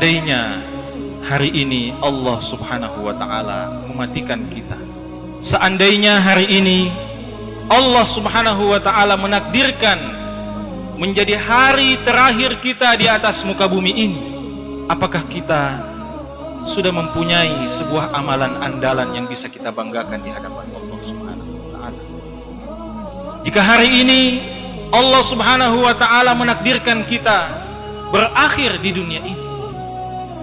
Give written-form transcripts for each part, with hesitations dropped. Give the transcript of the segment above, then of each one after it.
Seandainya hari ini Allah Subhanahu wa ta'ala mematikan kita, seandainya hari ini Allah Subhanahu wa ta'ala menakdirkan menjadi hari terakhir kita di atas muka bumi ini, apakah kita sudah mempunyai sebuah amalan andalan yang bisa kita banggakan di hadapan Allah Subhanahu wa ta'ala? Jika hari ini Allah Subhanahu wa ta'ala menakdirkan kita berakhir di dunia ini,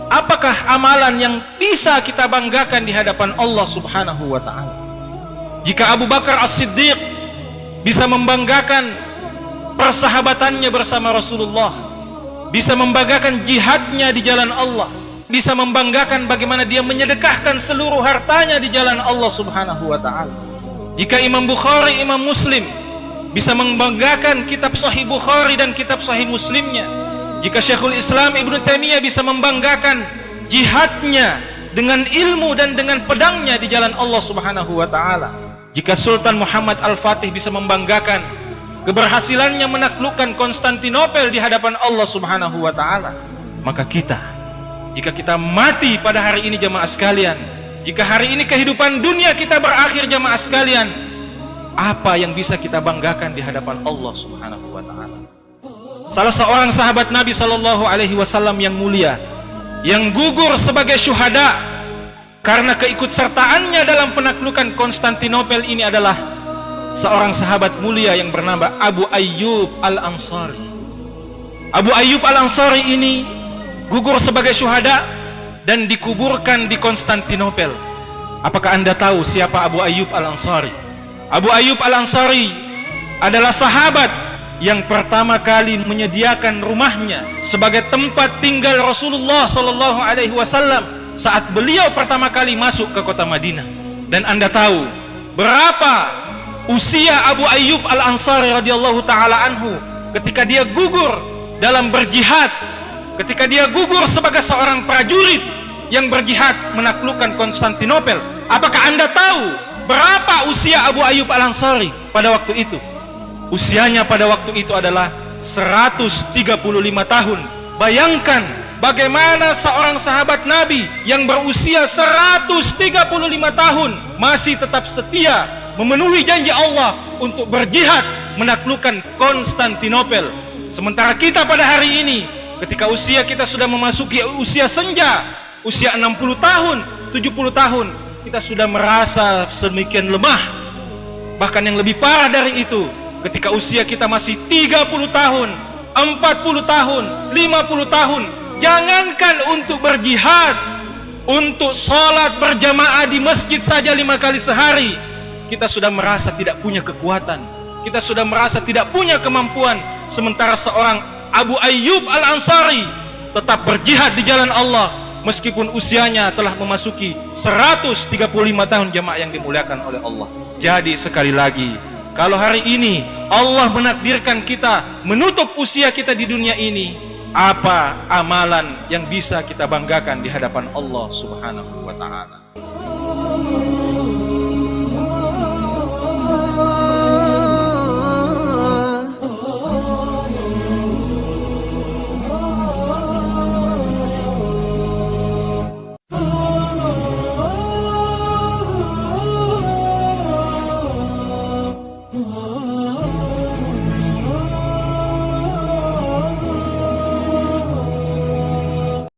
apakah amalan yang bisa kita banggakan di hadapan Allah Subhanahu wa ta'ala? Jika Abu Bakar As-Siddiq bisa membanggakan persahabatannya bersama Rasulullah, bisa membanggakan jihadnya di jalan Allah, bisa membanggakan bagaimana dia menyedekahkan seluruh hartanya di jalan Allah Subhanahu wa ta'ala. Jika Imam Bukhari, Imam Muslim bisa membanggakan kitab Sahih Bukhari dan kitab Sahih Muslimnya, jika Syekhul Islam Ibnu Taimiyah bisa membanggakan jihadnya dengan ilmu dan dengan pedangnya di jalan Allah Subhanahu wa ta'ala, jika Sultan Muhammad Al-Fatih bisa membanggakan keberhasilannya menaklukkan Konstantinopel di hadapan Allah Subhanahu wa ta'ala, maka kita, jika kita mati pada hari ini jamaah sekalian, jika hari ini kehidupan dunia kita berakhir jamaah sekalian, apa yang bisa kita banggakan di hadapan Allah Subhanahu wa ta'ala? Salah seorang sahabat Nabi Sallallahu Alaihi Wasallam yang mulia, yang gugur sebagai syuhada karena keikutsertaannya dalam penaklukan Konstantinopel ini adalah seorang sahabat mulia yang bernama Abu Ayyub Al-Ansari. Abu Ayyub Al-Ansari ini gugur sebagai syuhada dan dikuburkan di Konstantinopel. Apakah Anda tahu siapa Abu Ayyub Al-Ansari? Abu Ayyub Al-Ansari adalah sahabat yang pertama kali menyediakan rumahnya sebagai tempat tinggal Rasulullah Sallallahu Alaihi Wasallam saat beliau pertama kali masuk ke kota Madinah. Dan Anda tahu berapa usia Abu Ayyub Al-Ansari radhiyallahu taala anhu ketika dia gugur dalam berjihad, ketika dia gugur sebagai seorang prajurit yang berjihad menaklukkan Konstantinopel? Apakah Anda tahu berapa usia Abu Ayyub Al-Ansari pada waktu itu? Usianya pada waktu itu adalah 135 tahun. Bayangkan bagaimana seorang sahabat Nabi yang berusia 135 tahun masih tetap setia memenuhi janji Allah untuk berjihad menaklukkan Konstantinopel. Sementara kita pada hari ini, ketika usia kita sudah memasuki usia senja, usia 60 tahun, 70 tahun, kita sudah merasa sedemikian lemah. Bahkan yang lebih parah dari itu, ketika usia kita masih 30 tahun, 40 tahun, 50 tahun, jangankan untuk berjihad, untuk sholat berjamaah di masjid saja 5 kali sehari, kita sudah merasa tidak punya kekuatan, kita sudah merasa tidak punya kemampuan. Sementara seorang Abu Ayyub Al-Ansari tetap berjihad di jalan Allah meskipun usianya telah memasuki 135 tahun, jamaah yang dimuliakan oleh Allah. Jadi sekali lagi, kalau hari ini Allah menakdirkan kita menutup usia kita di dunia ini, apa amalan yang bisa kita banggakan di hadapan Allah Subhanahu wa ta'ala?